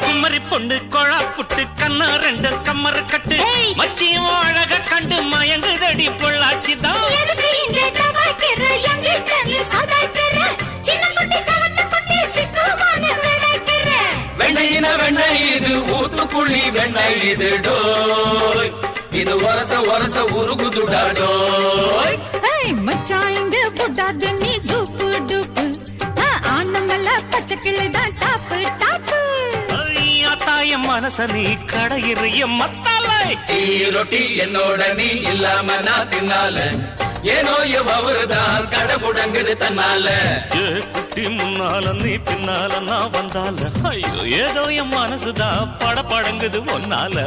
குமரி பொண்ணு கொழா புட்டு கண்ணா ரெண்டு கம்மர கட்டு மச்சியும் அழக கண்டு மயங்குதடி பொள்ளாச்சிதான் வெண்ணையின வெண்ணெய் இது ஊத்துக்குள்ளி வெண்ணெய் இது டோய் இது ஒரச ஒரச உருகுதுடா டோய் மச்சான் இங்க புடாது நீ டூப்பு டூப்பு ஆனமல்ல பச்சை கிளிதான் டாப்பு டாப்பு தாய மனச நீ கடையிறிய மத்தாலை ரொட்டி என்னோட நீ இல்லாம நான் தின்னால ஏனோ அவருதான் கடை முடங்குது தன்னால குட்டி முன்னால நீ பின்னால நான் வந்தால ஐயோ ஏதோ என் மனசுதான் பட படங்குது ஒன்னால